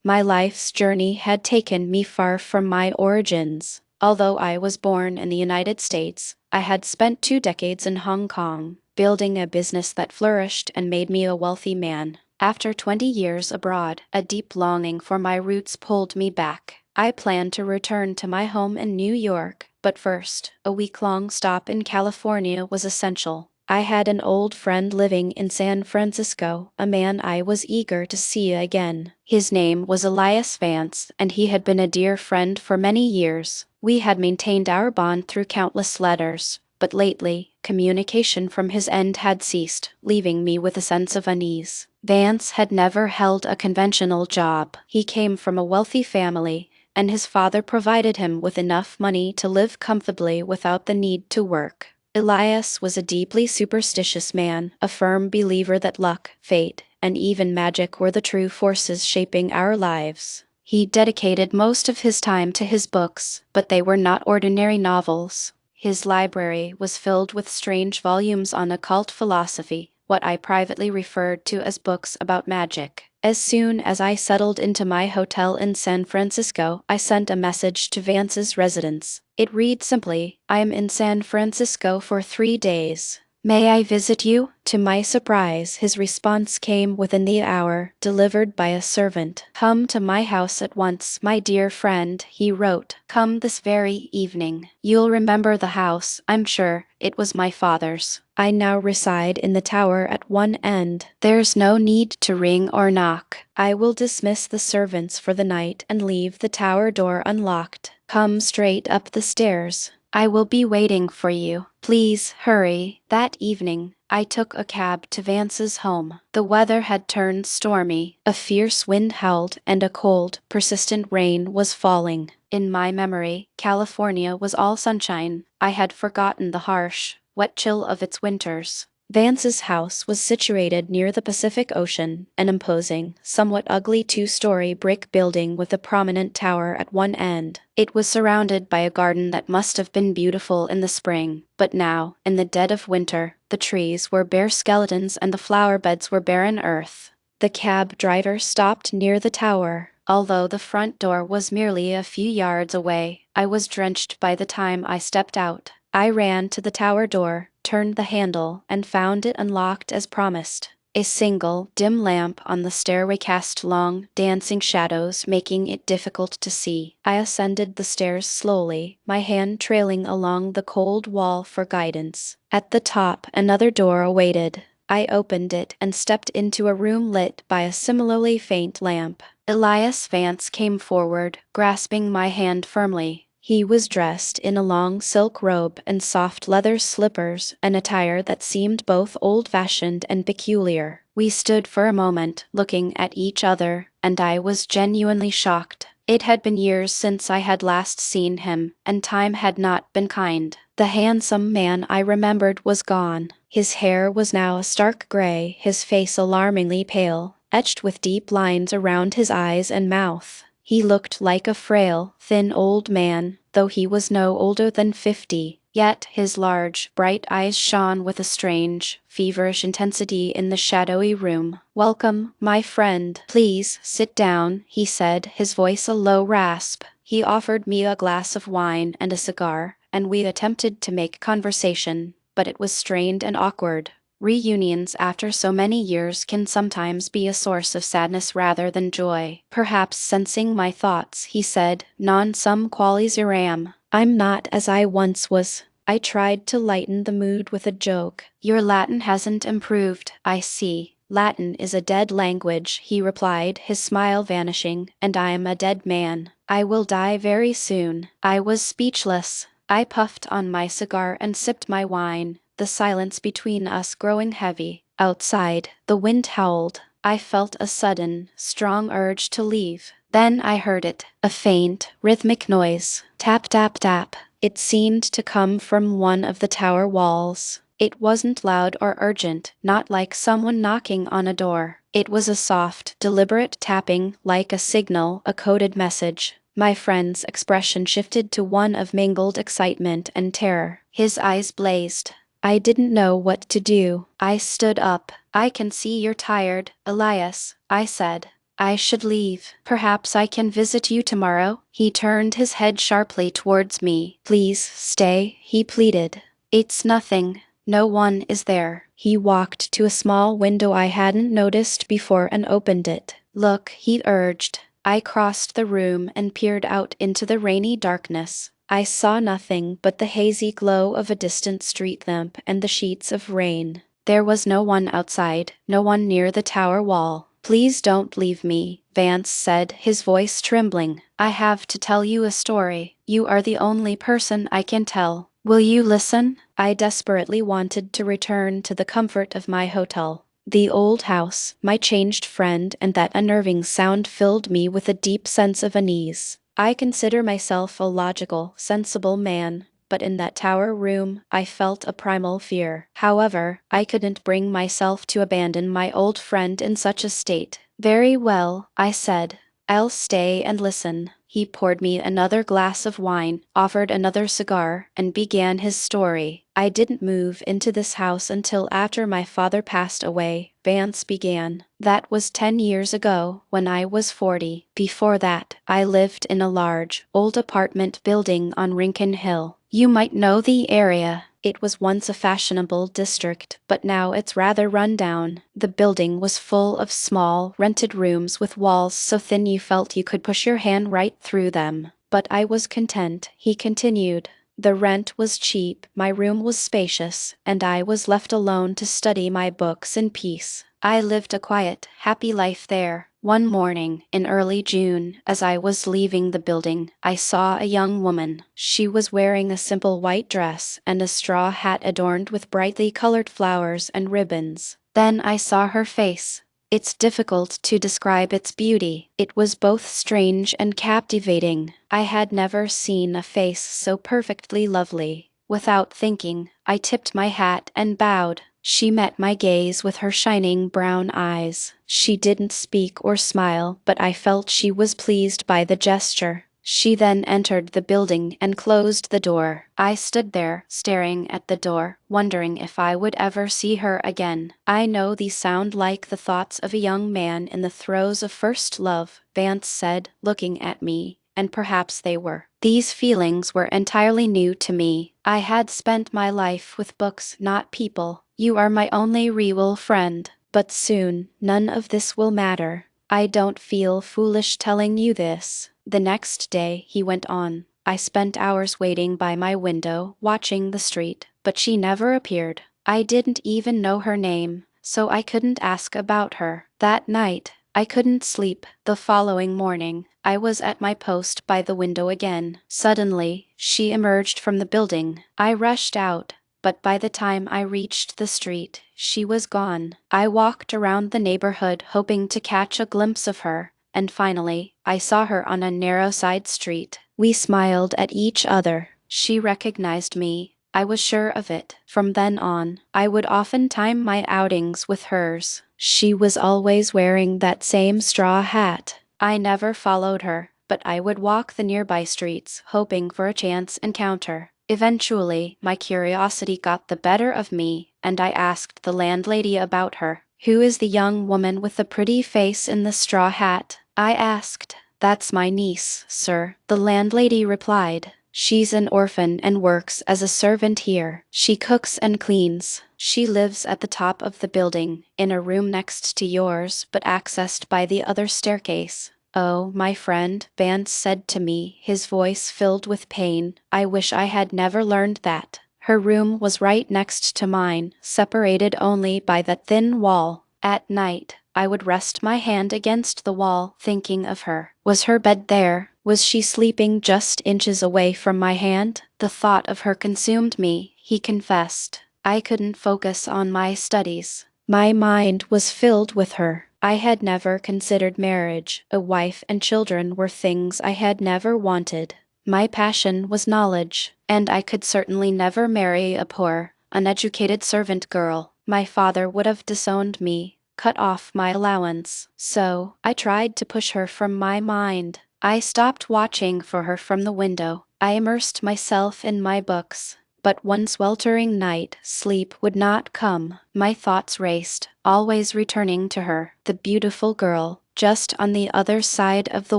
My life's journey had taken me far from my origins. Although I was born in the United States, I had spent 2 decades in Hong Kong, building a business that flourished and made me a wealthy man. After 20 years abroad, a deep longing for my roots pulled me back. I planned to return to my home in New York, but first, a week-long stop in California was essential. I had an old friend living in San Francisco, a man I was eager to see again. His name was Elias Vance, and he had been a dear friend for many years. We had maintained our bond through countless letters, but lately, communication from his end had ceased, leaving me with a sense of unease. Vance had never held a conventional job. He came from a wealthy family, and his father provided him with enough money to live comfortably without the need to work. Elias was a deeply superstitious man, a firm believer that luck, fate, and even magic were the true forces shaping our lives. He dedicated most of his time to his books, but they were not ordinary novels. His library was filled with strange volumes on occult philosophy, what I privately referred to as books about magic. As soon as I settled into my hotel in San Francisco, I sent a message to Vance's residence. It read simply, "I am in San Francisco for 3 days. May I visit you?" To my surprise, his response came within the hour, delivered by a servant. "Come to my house at once, my dear friend," he wrote. "Come this very evening. You'll remember the house, I'm sure. It was my father's. I now reside in the tower at one end. There's no need to ring or knock. I will dismiss the servants for the night and leave the tower door unlocked. Come straight up the stairs. I will be waiting for you. Please hurry." That evening, I took a cab to Vance's home. The weather had turned stormy, a fierce wind howled, and a cold, persistent rain was falling. In my memory, California was all sunshine. I had forgotten the harsh, wet chill of its winters. Vance's house was situated near the Pacific Ocean, an imposing, somewhat ugly 2-story brick building with a prominent tower at one end. It was surrounded by a garden that must have been beautiful in the spring, but now, in the dead of winter, the trees were bare skeletons and the flower beds were barren earth. The cab driver stopped near the tower. Although the front door was merely a few yards away, I was drenched by the time I stepped out. I ran to the tower door, turned the handle, and found it unlocked as promised. A single, dim lamp on the stairway cast long, dancing shadows, making it difficult to see. I ascended the stairs slowly, my hand trailing along the cold wall for guidance. At the top, another door awaited. I opened it and stepped into a room lit by a similarly faint lamp. Elias Vance came forward, grasping my hand firmly. He was dressed in a long silk robe and soft leather slippers, an attire that seemed both old-fashioned and peculiar. We stood for a moment, looking at each other, and I was genuinely shocked. It had been years since I had last seen him, and time had not been kind. The handsome man I remembered was gone. His hair was now a stark gray, his face alarmingly pale, etched with deep lines around his eyes and mouth. He looked like a frail, thin old man, though he was no older than 50. Yet his large, bright eyes shone with a strange, feverish intensity in the shadowy room. "Welcome, my friend. Please sit down," he said, his voice a low rasp. He offered me a glass of wine and a cigar, and we attempted to make conversation, but it was strained and awkward. Reunions after so many years can sometimes be a source of sadness rather than joy. Perhaps sensing my thoughts, he said, "Non sum qualis eram. I'm not as I once was." I tried to lighten the mood with a joke. "Your Latin hasn't improved, I see." "Latin is a dead language," he replied, his smile vanishing, "and I am a dead man. I will die very soon." I was speechless. I puffed on my cigar and sipped my wine, the silence between us growing heavy. Outside, the wind howled. I felt a sudden, strong urge to leave. Then I heard it, a faint, rhythmic noise. Tap, tap, tap. It seemed to come from one of the tower walls. It wasn't loud or urgent, not like someone knocking on a door. It was a soft, deliberate tapping, like a signal, a coded message. My friend's expression shifted to one of mingled excitement and terror. His eyes blazed. I didn't know what to do. I stood up. "I can see you're tired, Elias," I said. I should leave. Perhaps I can visit you tomorrow. He turned his head sharply towards me. Please stay, he pleaded. It's nothing. No one is there. He walked to a small window I hadn't noticed before and opened it. Look, he urged. I crossed the room and peered out into the rainy darkness. I saw nothing but the hazy glow of a distant street lamp and the sheets of rain. There was no one outside, no one near the tower wall. Please don't leave me, Vance said, his voice trembling. I have to tell you a story. You are the only person I can tell. Will you listen? I desperately wanted to return to the comfort of my hotel. The old house, my changed friend, and that unnerving sound filled me with a deep sense of unease. I consider myself a logical, sensible man, but in that tower room, I felt a primal fear. However, I couldn't bring myself to abandon my old friend in such a state. Very well, I said. I'll stay and listen. He poured me another glass of wine, offered another cigar, and began his story. I didn't move into this house until after my father passed away, Vance began. That was 10 years ago, when I was 40. Before that, I lived in a large, old apartment building on Rincon Hill. You might know the area. It was once a fashionable district, but now it's rather run down. The building was full of small, rented rooms with walls so thin you felt you could push your hand right through them. But I was content, he continued. The rent was cheap, my room was spacious, and I was left alone to study my books in peace. I lived a quiet, happy life there. One morning, in early June, as I was leaving the building, I saw a young woman. She was wearing a simple white dress and a straw hat adorned with brightly colored flowers and ribbons. Then I saw her face. It's difficult to describe its beauty. It was both strange and captivating. I had never seen a face so perfectly lovely. Without thinking, I tipped my hat and bowed. She met my gaze with her shining brown eyes. She didn't speak or smile, but I felt she was pleased by the gesture. She then entered the building and closed the door. I stood there, staring at the door, wondering if I would ever see her again. I know these sound like the thoughts of a young man in the throes of first love, Vance said, looking at me. And perhaps they were. These feelings were entirely new to me. I had spent my life with books, not people. You are my only real friend. But soon, none of this will matter. I don't feel foolish telling you this. The next day, he went on. I spent hours waiting by my window, watching the street, but she never appeared. I didn't even know her name, so I couldn't ask about her. That night, I couldn't sleep. The following morning, I was at my post by the window again. Suddenly, she emerged from the building. I rushed out, but by the time I reached the street, she was gone. I walked around the neighborhood hoping to catch a glimpse of her, and finally, I saw her on a narrow side street. We smiled at each other. She recognized me. I was sure of it. From then on, I would often time my outings with hers. She was always wearing that same straw hat. I never followed her, but I would walk the nearby streets, hoping for a chance encounter. Eventually, my curiosity got the better of me, and I asked the landlady about her. Who is the young woman with the pretty face in the straw hat? I asked. That's my niece, sir, the landlady replied. She's an orphan and works as a servant here. She cooks and cleans. She lives at the top of the building, in a room next to yours, but accessed by the other staircase. Oh, my friend, Vance said to me, his voice filled with pain. I wish I had never learned that. Her room was right next to mine, separated only by that thin wall. At night, I would rest my hand against the wall, thinking of her. Was her bed there? Was she sleeping just inches away from my hand? The thought of her consumed me, he confessed. I couldn't focus on my studies. My mind was filled with her. I had never considered marriage. A wife and children were things I had never wanted. My passion was knowledge, and I could certainly never marry a poor, uneducated servant girl. My father would have disowned me, cut off my allowance. So, I tried to push her from my mind. I stopped watching for her from the window. I immersed myself in my books. But one sweltering night, sleep would not come. My thoughts raced, always returning to her, the beautiful girl, just on the other side of the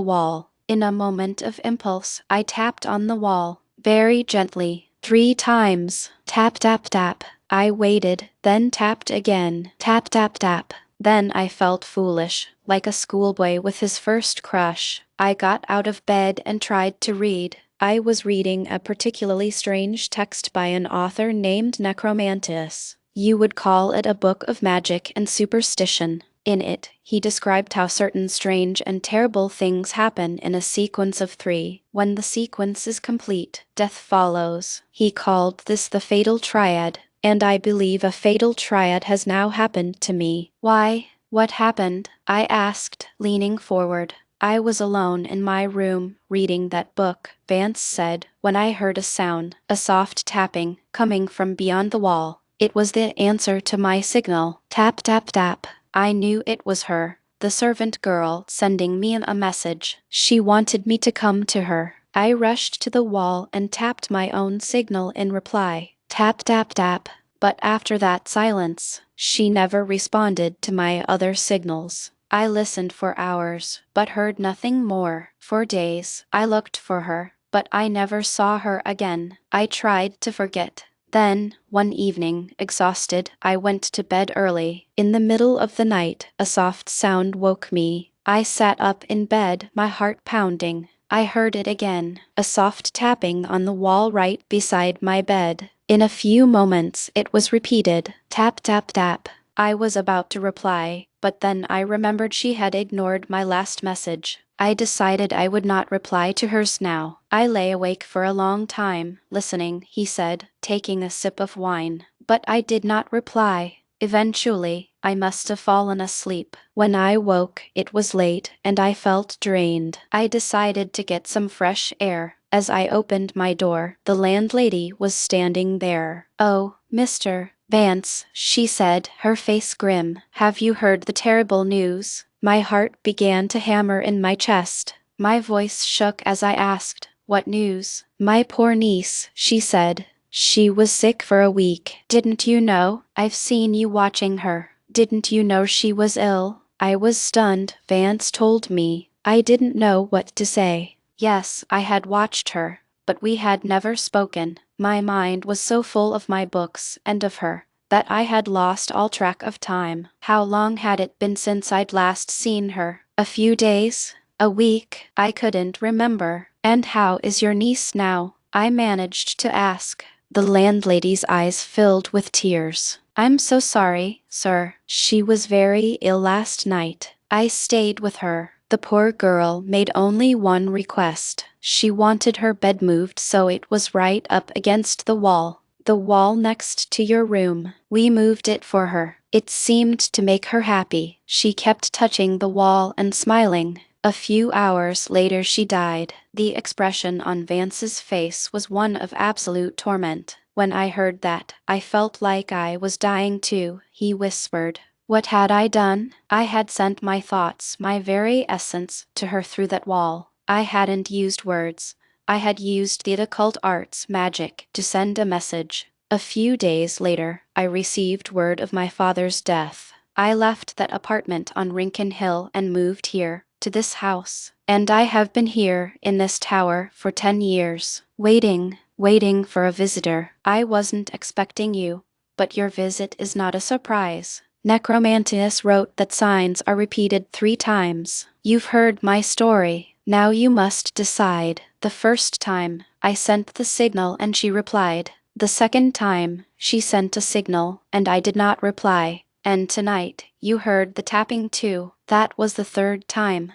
wall. In a moment of impulse, I tapped on the wall, very gently, 3 times. Tap, tap, tap. I waited, then tapped again. Tap, tap, tap. Then I felt foolish, like a schoolboy with his first crush. I got out of bed and tried to read. I was reading a particularly strange text by an author named Necromantis. You would call it a book of magic and superstition. In it, he described how certain strange and terrible things happen in a sequence of 3. When the sequence is complete, death follows. He called this the fatal triad, and I believe a fatal triad has now happened to me. Why? What happened? I asked, leaning forward. I was alone in my room, reading that book, Vance said, when I heard a sound, a soft tapping, coming from beyond the wall. It was the answer to my signal. Tap, tap, tap. I knew it was her, the servant girl, sending me a message. She wanted me to come to her. I rushed to the wall and tapped my own signal in reply. Tap, tap, tap. But after that silence, she never responded to my other signals. I listened for hours, but heard nothing more. For days, I looked for her, but I never saw her again. I tried to forget. Then, one evening, exhausted, I went to bed early. In the middle of the night, a soft sound woke me. I sat up in bed, my heart pounding. I heard it again, a soft tapping on the wall right beside my bed. In a few moments, it was repeated. Tap, tap, tap. I was about to reply, but then I remembered she had ignored my last message. I decided I would not reply to hers now. I lay awake for a long time, listening, he said, taking a sip of wine. But I did not reply. Eventually, I must have fallen asleep. When I woke, it was late, and I felt drained. I decided to get some fresh air. As I opened my door, the landlady was standing there. "Oh, Mr. Vance," she said, her face grim. "Have you heard the terrible news?" My heart began to hammer in my chest. My voice shook as I asked, "What news?" "My poor niece," she said. "She was sick for a week. Didn't you know? I've seen you watching her. Didn't you know she was ill?" I was stunned. Vance told me. I didn't know what to say. Yes, I had watched her, but we had never spoken. My mind was so full of my books and of her that I had lost all track of time. How long had it been since I'd last seen her? A few days? A week? I couldn't remember. "And how is your niece now?" I managed to ask. The landlady's eyes filled with tears. "I'm so sorry, sir. She was very ill last night. I stayed with her. The poor girl made only one request. She wanted her bed moved so it was right up against the wall next to your room. We moved it for her. It seemed to make her happy. She kept touching the wall and smiling. A few hours later she died." The expression on Vance's face was one of absolute torment. "When I heard that, I felt like I was dying too," he whispered. What had I done? I had sent my thoughts, my very essence, to her through that wall. I hadn't used words. I had used the occult arts, magic, to send a message. A few days later, I received word of my father's death. I left that apartment on Rincon Hill and moved here, to this house. And I have been here, in this tower, for 10 years, waiting for a visitor. I wasn't expecting you, but your visit is not a surprise. Necromantis wrote that signs are repeated 3 times. You've heard my story. Now you must decide. The first time, I sent the signal and she replied. The second time, she sent a signal, and I did not reply. And tonight, you heard the tapping too. That was the 3rd time.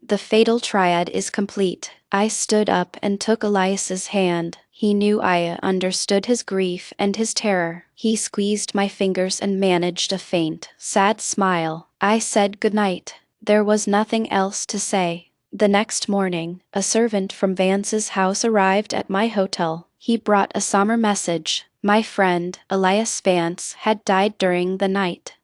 The fatal triad is complete. I stood up and took Elias's hand. He knew I understood his grief and his terror. He squeezed my fingers and managed a faint, sad smile. I said goodnight. There was nothing else to say. The next morning, a servant from Vance's house arrived at my hotel. He brought a somber message. My friend, Elias Vance, had died during the night.